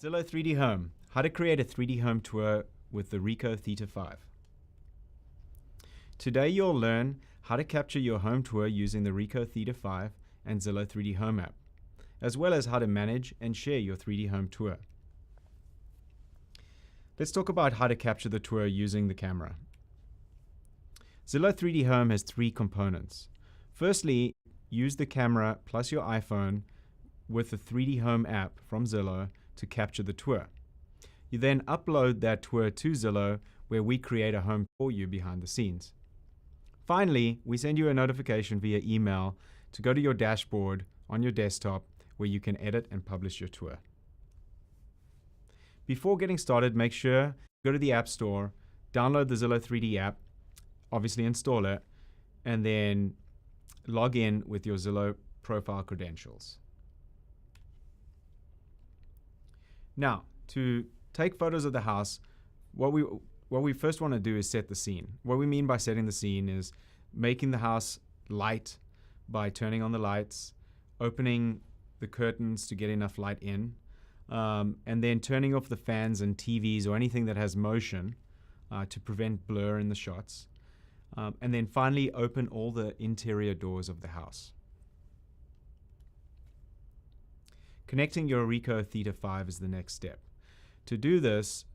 Zillow 3D Home. How to create a 3D home tour with the Ricoh Theta V. Today you'll learn how to capture your home tour using the Ricoh Theta V and Zillow 3D Home app, as well as how to manage and share your 3D home tour. Let's talk about how to capture the tour using the camera. Zillow 3D Home has three components. Firstly, use the camera plus your iPhone with the 3D Home app from Zillow to capture the tour. You then upload that tour to Zillow, where we create a home for you behind the scenes. Finally, we send you a notification via email to go to your dashboard on your desktop where you can edit and publish your tour. Before getting started, make sure you go to the App Store, download the Zillow 3D app, obviously install it, and then log in with your Zillow profile credentials. Now, to take photos of the house, what we first want to do is set the scene. What we mean by setting the scene is making the house light by turning on the lights, opening the curtains to get enough light in, and then turning off the fans and TVs or anything that has motion to prevent blur in the shots. And then finally open all the interior doors of the house. Connecting your Ricoh Theta V is the next step. To do this,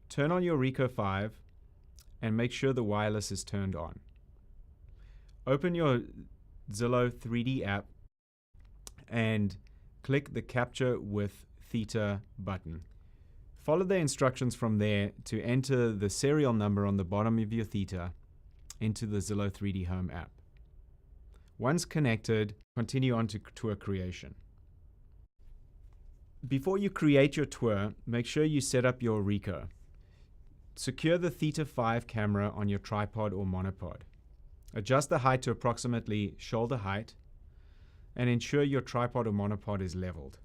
turn on your Ricoh 5 and make sure the wireless is turned on. Open your Zillow 3D app and click the Capture with Theta button. Follow the instructions from there to enter the serial number on the bottom of your Theta into the Zillow 3D Home app. Once connected, continue on to tour creation. Before you create your tour, make sure you set up your Ricoh. Secure the Theta V camera on your tripod or monopod. Adjust the height to approximately shoulder height and ensure your tripod or monopod is leveled.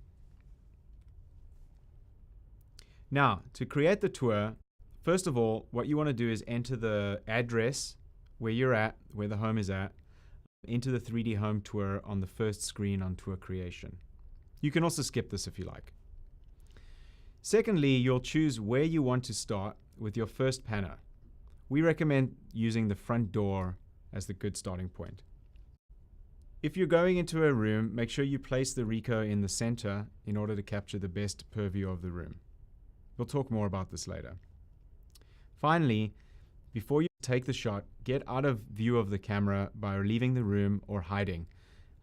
Now, to create the tour, first of all, what you want to do is enter the address where you're at, where the home is at, into the 3D Home tour on the first screen on tour creation. You can also skip this if you like. Secondly, you'll choose where you want to start with your first panner. We recommend using the front door as the good starting point. If you're going into a room, make sure you place the Ricoh in the center in order to capture the best purview of the room. We'll talk more about this later. Finally, before you take the shot, get out of view of the camera by leaving the room or hiding,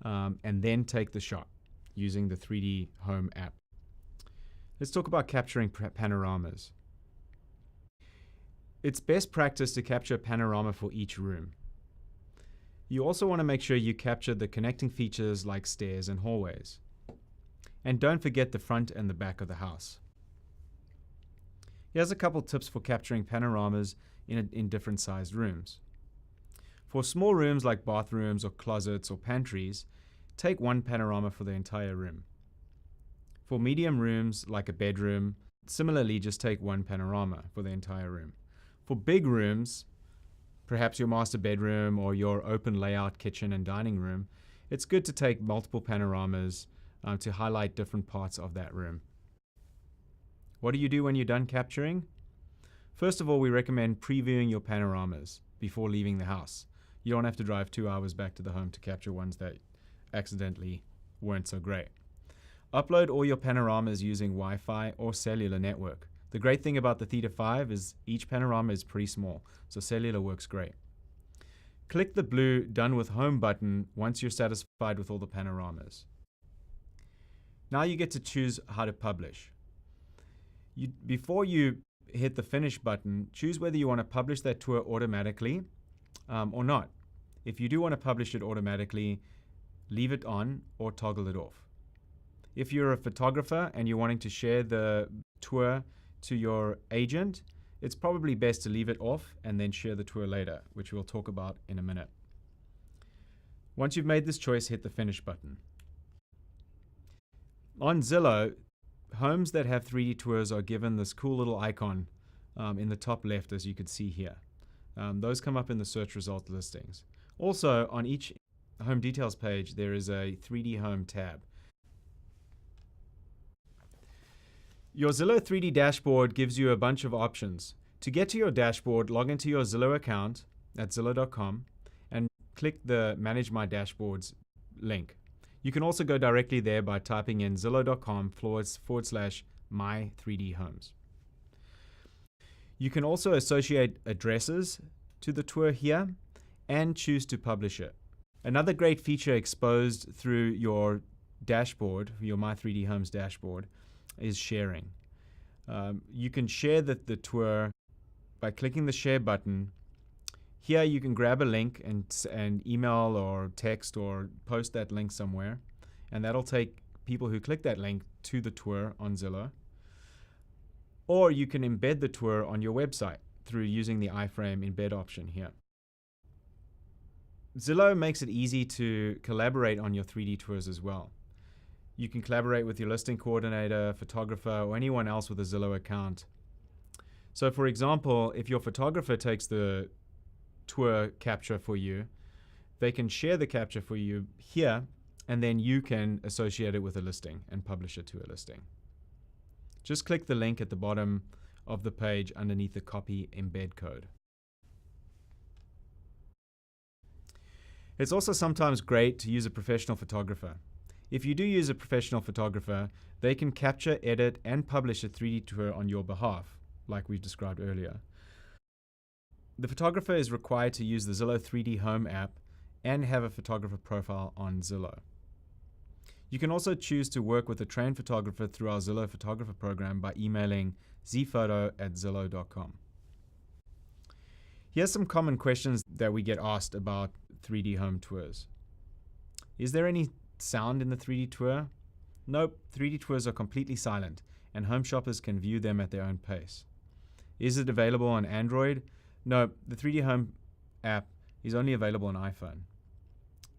and then take the shot using the 3D Home app. Let's talk about capturing panoramas. It's best practice to capture a panorama for each room. You also want to make sure you capture the connecting features like stairs and hallways. And don't forget the front and the back of the house. Here's a couple tips for capturing panoramas in different sized rooms. For small rooms like bathrooms or closets or pantries, take one panorama for the entire room. For medium rooms like a bedroom, similarly just take one panorama for the entire room. For big rooms, perhaps your master bedroom or your open layout kitchen and dining room, it's good to take multiple panoramas to highlight different parts of that room. What do you do when you're done capturing? First of all, we recommend previewing your panoramas before leaving the house. You don't have to drive 2 hours back to the home to capture ones that accidentally weren't so great. Upload all your panoramas using Wi-Fi or cellular network. The great thing about the Theta V is each panorama is pretty small, so cellular works great. Click the blue Done with Home button once you're satisfied with all the panoramas. Now you get to choose how to publish. Before you hit the Finish button, choose whether you want to publish that tour automatically or not. If you do want to publish it automatically, leave it on or toggle it off. If you're a photographer and you're wanting to share the tour to your agent, it's probably best to leave it off and then share the tour later, which we'll talk about in a minute. Once you've made this choice, hit the Finish button. On Zillow, homes that have 3D tours are given this cool little icon in the top left, as you can see here. Those come up in the search result listings. Also, on each home details page, there is a 3D Home tab. Your Zillow 3D dashboard gives you a bunch of options. To get to your dashboard, log into your Zillow account at Zillow.com and click the Manage My Dashboards link. You can also go directly there by typing in Zillow.com/my3dhomes. You can also associate addresses to the tour here and choose to publish it. Another great feature exposed through your dashboard, your My3D Homes dashboard, is sharing. You can share the tour by clicking the share button. Here you can grab a link and email or text or post that link somewhere, and that'll take people who click that link to the tour on Zillow. Or you can embed the tour on your website through using the iframe embed option here. Zillow makes it easy to collaborate on your 3D tours as well. You can collaborate with your listing coordinator, photographer, or anyone else with a Zillow account. So for example, if your photographer takes the tour capture for you, they can share the capture for you here, and then you can associate it with a listing and publish it to a listing. Just click the link at the bottom of the page underneath the copy embed code. It's also sometimes great to use a professional photographer. If you do use a professional photographer, they can capture, edit, and publish a 3D tour on your behalf, like we've described earlier. The photographer is required to use the Zillow 3D Home app and have a photographer profile on Zillow. You can also choose to work with a trained photographer through our Zillow photographer program by emailing zphoto@zillow.com. Here's some common questions that we get asked about 3D home tours. Is there any sound in the 3D tour? Nope, 3D tours are completely silent, and home shoppers can view them at their own pace. Is it available on Android? No, the 3D Home app is only available on iPhone.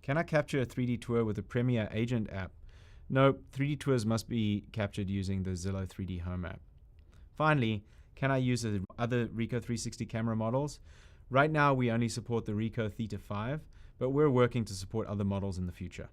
Can I capture a 3D tour with the Premier Agent app? No, 3D tours must be captured using the Zillow 3D Home app. Finally, can I use other Ricoh 360 camera models? Right now, we only support the Ricoh Theta V, but we're working to support other models in the future.